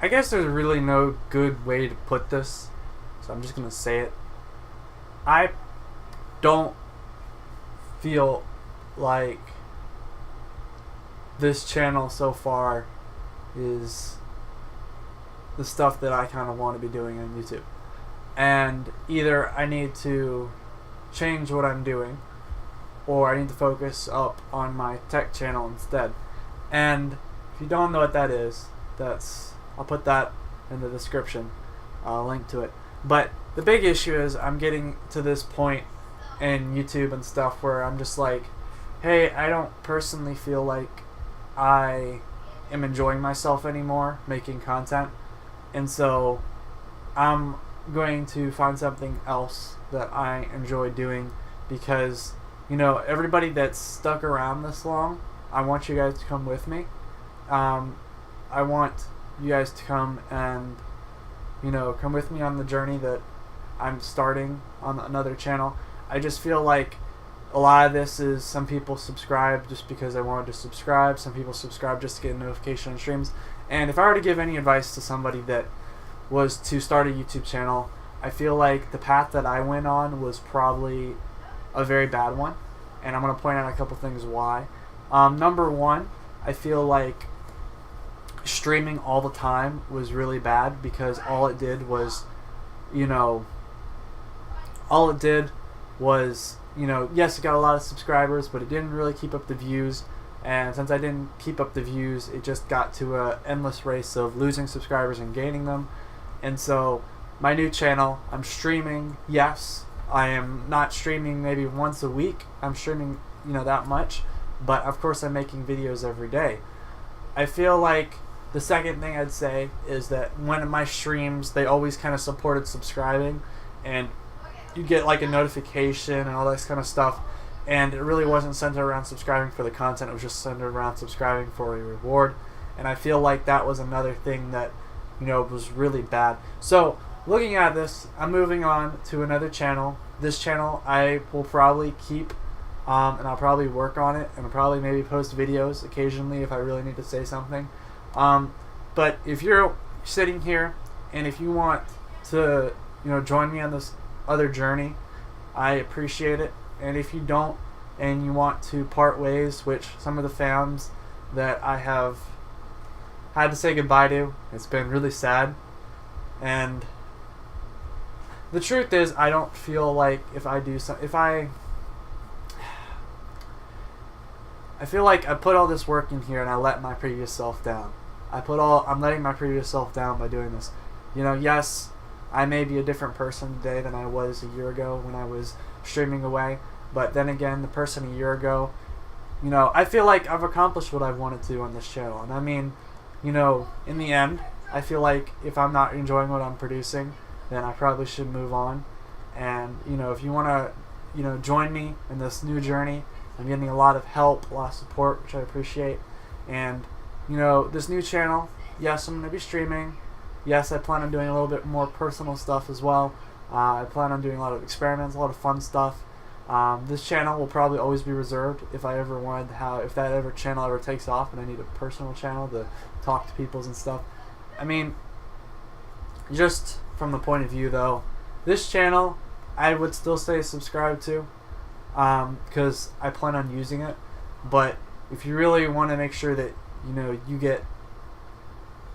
I guess there's really no good way to put this, so I'm just gonna say it. I don't feel like this channel so far is the stuff that I kind of want to be doing on YouTube. And either I need to change what I'm doing, or I need to focus up on my tech channel instead. And if you don't know what that is, I'll put that in the description, link to it. But the big issue is I'm getting to this point in YouTube and stuff where I'm just like, hey, I don't personally feel like I am enjoying myself anymore making content, and so I'm going to find something else that I enjoy doing, because everybody that's stuck around this long, I want you guys to come with me. I want you guys to come and come with me on the journey that I'm starting on another channel. I just feel like a lot of this is, some people subscribe just because they wanted to subscribe, some people subscribe just to get a notification on streams. And if I were to give any advice to somebody that was to start a YouTube channel, I feel like the path that I went on was probably a very bad one, and I'm going to point out a couple things why. Number one, I feel like streaming all the time was really bad, because all it did was, yes, it got a lot of subscribers, but it didn't really keep up the views. And since I didn't keep up the views, it just got to an endless race of losing subscribers and gaining them. And so my new channel, I'm streaming. Yes, I am not streaming maybe once a week. I'm streaming, that much. But of course I'm making videos every day. I feel like the second thing I'd say is that when my streams, they always kind of supported subscribing, and you get like a notification and all this kind of stuff, and it really wasn't centered around subscribing for the content. It was just centered around subscribing for a reward. And I feel like that was another thing that was really bad. So looking at this, I'm moving on to another channel. This channel I will probably keep, and I'll probably work on it, and I'll probably maybe post videos occasionally if I really need to say something. But if you're sitting here and if you want to join me on this other journey, I appreciate it. And if you don't, and you want to part ways, which some of the fans that I have had to say goodbye to, it's been really sad. And the truth is, I don't feel like I feel like I put all this work in here and I let my previous self down. I'm letting my previous self down by doing this. Yes, I may be a different person today than I was a year ago when I was streaming away, but then again, the person a year ago, I feel like I've accomplished what I wanted to on this channel. And I mean, in the end, I feel like if I'm not enjoying what I'm producing, then I probably should move on. And if you want to join me in this new journey, I'm getting a lot of help, a lot of support, which I appreciate. And this new channel, yes, I'm going to be streaming. Yes, I plan on doing a little bit more personal stuff as well. I plan on doing a lot of experiments, a lot of fun stuff. This channel will probably always be reserved if I ever wanted to have, if that channel ever takes off and I need a personal channel to talk to people and stuff. I mean, just from the point of view though, this channel I would still say subscribe to, because I plan on using it. But if you really want to make sure that you get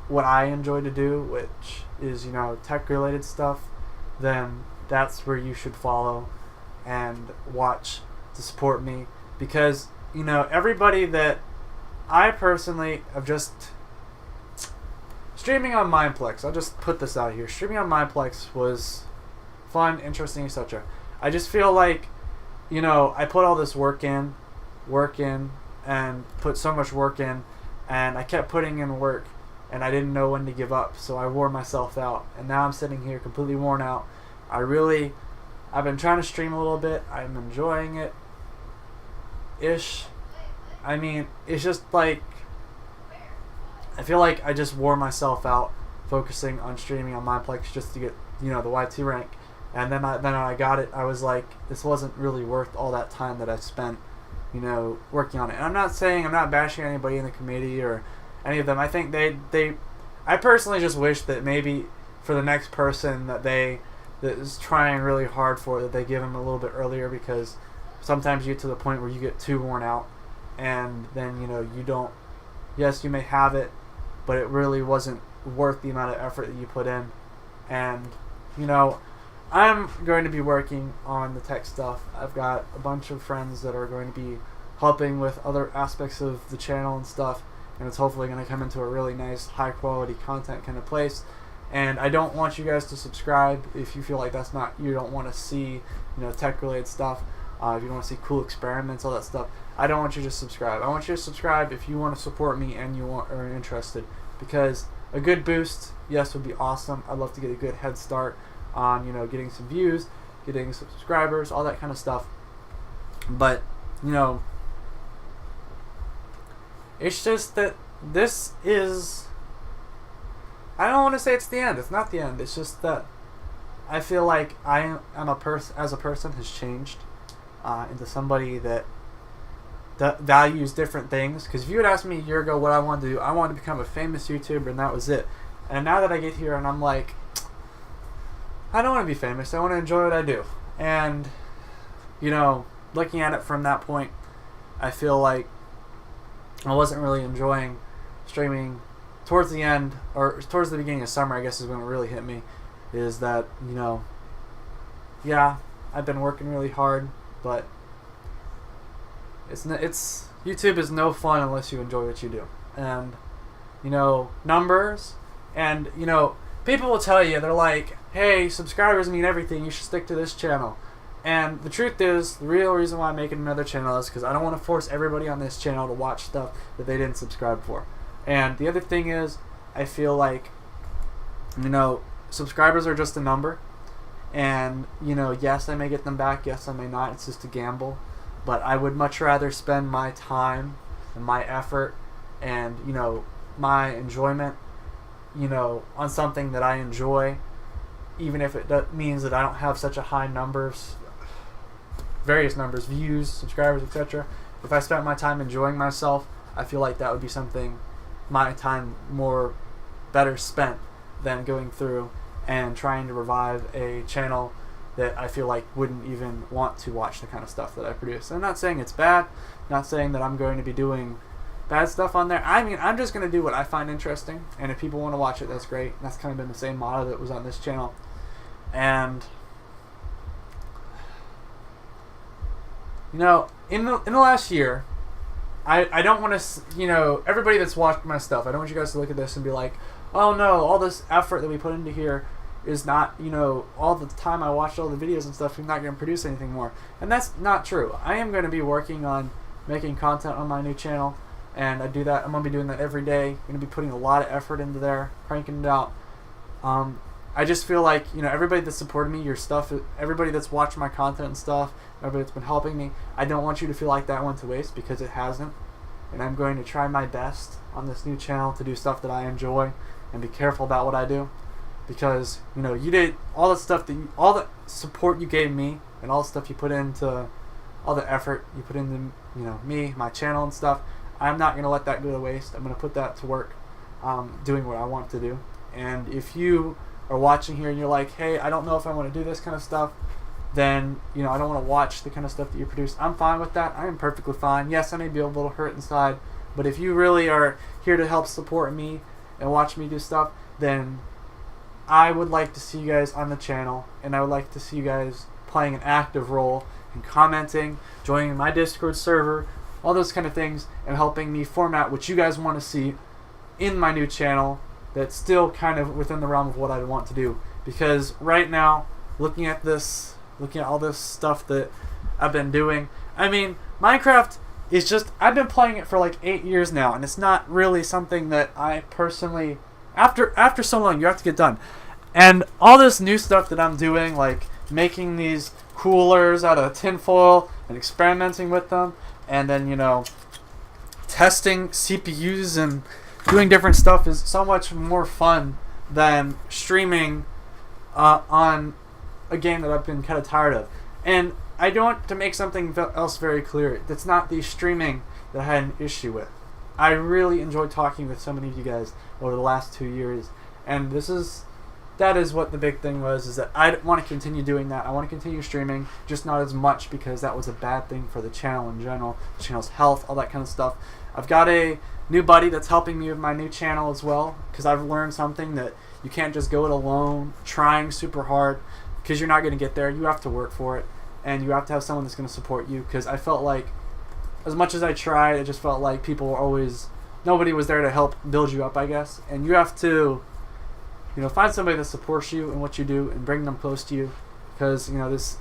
what I enjoy to do, which is tech related stuff, then that's where you should follow and watch to support me. Because everybody that I personally have just streaming on Mindplex, I'll just put this out here, streaming on Mindplex was fun, interesting, etc. I just feel like I put all this work in and put so much work in, and I kept putting in work, and I didn't know when to give up, so I wore myself out. And now I'm sitting here completely worn out. I've been trying to stream a little bit. I'm enjoying it ish. I mean, it's just like, I feel like I just wore myself out focusing on streaming on Mindplex just to get the YT rank. And then I got it. I was like, this wasn't really worth all that time that I spent working on it. And I'm not saying, I'm not bashing anybody in the community or any of them. I think I I personally just wish that maybe for the next person that is trying really hard for it, that they give them a little bit earlier, because sometimes you get to the point where you get too worn out, and then you don't. Yes, you may have it, but it really wasn't worth the amount of effort that you put in. And I'm going to be working on the tech stuff. I've got a bunch of friends that are going to be helping with other aspects of the channel and stuff, and it's hopefully going to come into a really nice, high quality content kind of place. And I don't want you guys to subscribe if you feel like you don't want to see tech related stuff. If you want to see cool experiments, all that stuff, I don't want you to subscribe. I want you to subscribe if you want to support me and you are interested, because a good boost, yes, would be awesome. I'd love to get a good head start on getting some views, getting some subscribers, all that kind of stuff. But it's just that this is, I don't want to say it's the end. It's not the end. It's just that I feel like I am as a person has changed into somebody that values different things. Because if you had asked me a year ago what I wanted to do, I wanted to become a famous YouTuber, and that was it. And now that I get here and I'm like, I don't want to be famous. I want to enjoy what I do. And looking at it from that point, I feel like I wasn't really enjoying streaming. Towards the end, or towards the beginning of summer, I guess is when it really hit me, is that yeah, I've been working really hard, but YouTube is no fun unless you enjoy what you do. And numbers, and people will tell you, they're like, hey, subscribers mean everything, you should stick to this channel. And the truth is, the real reason why I'm making another channel is because I don't want to force everybody on this channel to watch stuff that they didn't subscribe for. And the other thing is, I feel like subscribers are just a number, and yes, I may get them back, yes, I may not. It's just a gamble. But I would much rather spend my time and my effort and my enjoyment on something that I enjoy, even if it means that I don't have such a high numbers, various numbers, views, subscribers, etc. If I spent my time enjoying myself, I feel like that would be something, my time better spent than going through and trying to revive a channel that I feel like wouldn't even want to watch the kind of stuff that I produce. And I'm not saying it's bad, not saying that I'm going to be doing bad stuff on there. I mean, I'm just going to do what I find interesting, and if people want to watch it, that's great. That's kind of been the same motto that was on this channel. And in the last year, I don't want to, everybody that's watched my stuff, I don't want you guys to look at this and be like, oh no, all this effort that we put into here is not, all the time I watched all the videos and stuff, I'm not going to produce anything more. And that's not true. I am going to be working on making content on my new channel, and I'm going to be doing that every day. I'm going to be putting a lot of effort into there, cranking it out. I just feel like, everybody that's supported me, your stuff, everybody that's watched my content and stuff, everybody that's been helping me, I don't want you to feel like that went to waste, because it hasn't. And I'm going to try my best on this new channel to do stuff that I enjoy and be careful about what I do. Because, you did all the stuff all the support you gave me, and all the stuff you put into, all the effort you put into, me, my channel and stuff, I'm not going to let that go to waste. I'm going to put that to work, doing what I want to do. And if you are watching here and you're like, hey, I don't know if I want to do this kind of stuff, then I don't want to watch the kind of stuff that you produce, I'm fine with that. I am perfectly fine. Yes, I may be a little hurt inside, but if you really are here to help support me and watch me do stuff, then I would like to see you guys on the channel, and I would like to see you guys playing an active role and commenting, joining my Discord server, all those kind of things, and helping me format what you guys want to see in my new channel that's still kind of within the realm of what I want to do. Because right now, looking at all this stuff that I've been doing, I mean, Minecraft is just, I've been playing it for like 8 years now, and it's not really something that I personally, after so long, you have to get done. And all this new stuff that I'm doing, like making these coolers out of tinfoil and experimenting with them, and then testing CPUs and doing different stuff, is so much more fun than streaming on a game that I've been kind of tired of. And I don't want to make something else very clear. It's not the streaming that I had an issue with. I really enjoy talking with so many of you guys. over the last 2 years. And that is what the big thing was, is that I want to continue doing that. I want to continue streaming, just not as much, because that was a bad thing for the channel in general, the channel's health, all that kind of stuff. I've got a new buddy that's helping me with my new channel as well, because I've learned something, that you can't just go it alone, trying super hard, because you're not going to get there. You have to work for it, and you have to have someone that's going to support you, because I felt like, as much as I tried, it just felt like people were always, nobody was there to help build you up, I guess. And you have to, you know, find somebody that supports you in what you do and bring them close to you, because, you know, this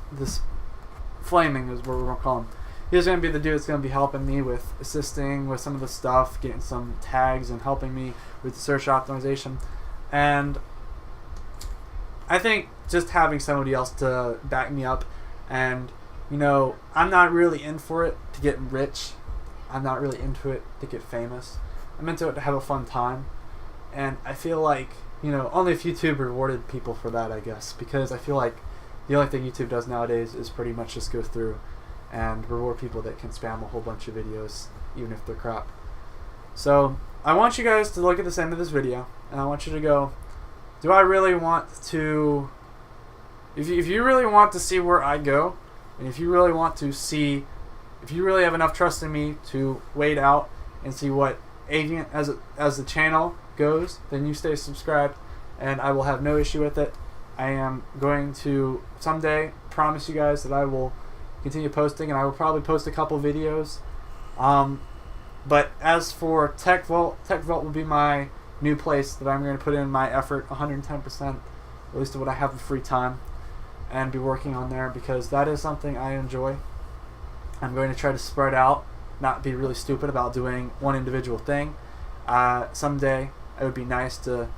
Flaming is what we're going to call him. He's going to be the dude that's going to be helping me with assisting with some of the stuff, getting some tags, and helping me with the search optimization. And I think just having somebody else to back me up, and, you know, I'm not really in for it to get rich. I'm not really into it to get famous. I'm into it to have a fun time. And I feel like, you know, only if YouTube rewarded people for that, I guess, because I feel like the only thing YouTube does nowadays is pretty much just go through and reward people that can spam a whole bunch of videos, even if they're crap. So I want you guys to look at this end of this video, and I want you to go, do I really want to, if you really want to see where I go, and if you really want to see, if you really have enough trust in me to wait out and see what Aviant as the channel goes, then you stay subscribed, and I will have no issue with it. I am going to someday promise you guys that I will continue posting, and I will probably post a couple videos. But as for Tech Vault will be my new place that I'm going to put in my effort 110%, at least of what I have of free time, and be working on there, because that is something I enjoy. I'm going to try to spread out, not be really stupid about doing one individual thing. Someday it would be nice to,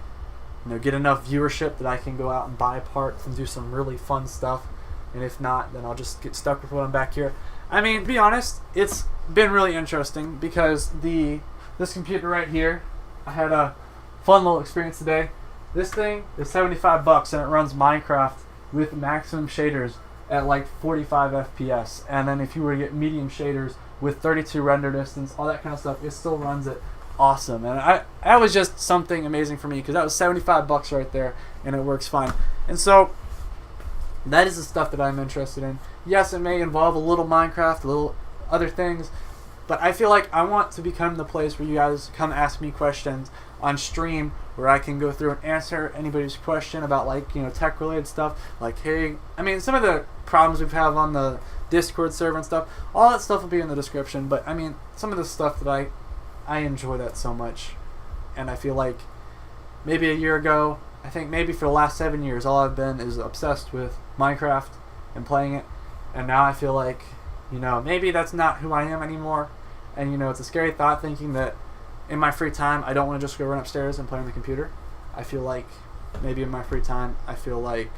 you know, get enough viewership that I can go out and buy parts and do some really fun stuff. And if not, then I'll just get stuck with what I'm back here. I mean, to be honest, it's been really interesting, because this computer right here, I had a fun little experience today. This thing is $75 and it runs Minecraft with maximum shaders at like 45 FPS. And then if you were to get medium shaders with 32 render distance, all that kind of stuff, it still runs it awesome. And that was just something amazing for me, because that was $75 right there, and it works fine. And so that is the stuff that I'm interested in. Yes, it may involve a little Minecraft, a little other things, but I feel like I want to become the place where you guys come ask me questions on stream, where I can go through and answer anybody's question about, like, you know, tech related stuff. Like, hey, I mean, some of the problems we've had on the Discord server and stuff, all that stuff will be in the description. But I mean, some of the stuff that I enjoy that so much, and I feel like maybe a year ago, I think maybe for the last 7 years, all I've been is obsessed with Minecraft and playing it. And now I feel like, you know, maybe that's not who I am anymore. And, you know, it's a scary thought thinking that in my free time, I don't want to just go run upstairs and play on the computer. I feel like maybe in my free time, I feel like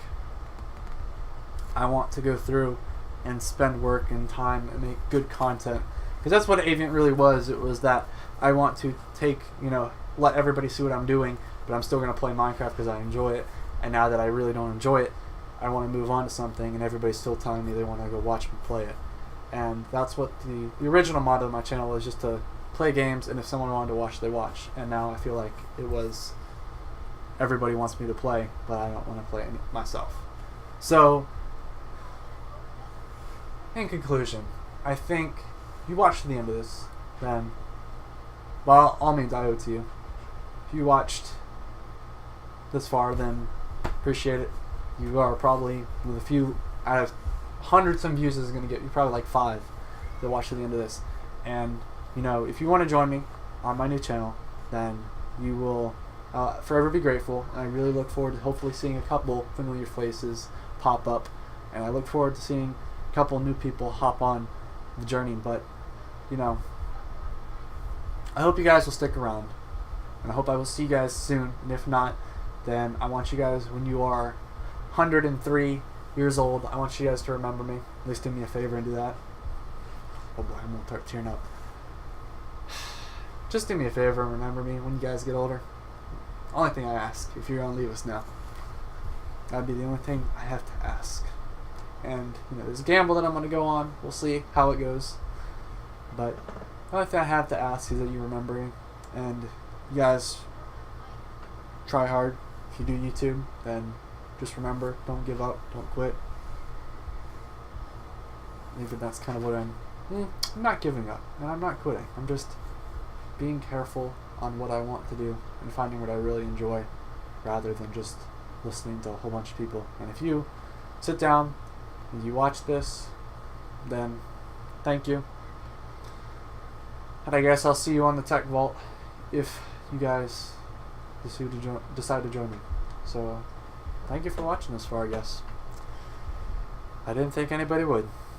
I want to go through and spend work and time and make good content. Because that's what Aviant really was. It was that I want to take, you know, let everybody see what I'm doing, but I'm still going to play Minecraft because I enjoy it. And now that I really don't enjoy it, I want to move on to something, and everybody's still telling me they want to go watch me play it. And that's what the original motto of my channel was, just to play games, and if someone wanted to watch, they watch. And now I feel like it was, everybody wants me to play, but I don't want to play myself. So, in conclusion, I think if you watched to the end of this, then by all means I owe it to you. If you watched this far, then appreciate it. You are probably, with a few out of hundreds of views, is going to get you probably like 5 that watch to the end of this. And, you know, if you want to join me on my new channel, then you will forever be grateful. And I really look forward to hopefully seeing a couple familiar faces pop up, and I look forward to seeing a couple new people hop on the journey. But, you know, I hope you guys will stick around, and I hope I will see you guys soon. And if not, then I want you guys, when you are 103 years old, I want you guys to remember me. At least do me a favor and do that. Oh boy, I'm going to start tearing up. Just do me a favor and remember me when you guys get older. Only thing I ask, if you're going to leave us now. That'd be the only thing I have to ask. And, you know, there's a gamble that I'm going to go on. We'll see how it goes. But the only thing I have to ask is that you remember me. And you guys try hard. If you do YouTube, then just remember, don't give up, don't quit. Maybe that's kind of what I'm not giving up, and I'm not quitting. I'm just being careful on what I want to do and finding what I really enjoy, rather than just listening to a whole bunch of people. And if you sit down and you watch this, then thank you. And I guess I'll see you on the Tech Vault if you guys decide to join me. So thank you for watching this far, I guess. I didn't think anybody would.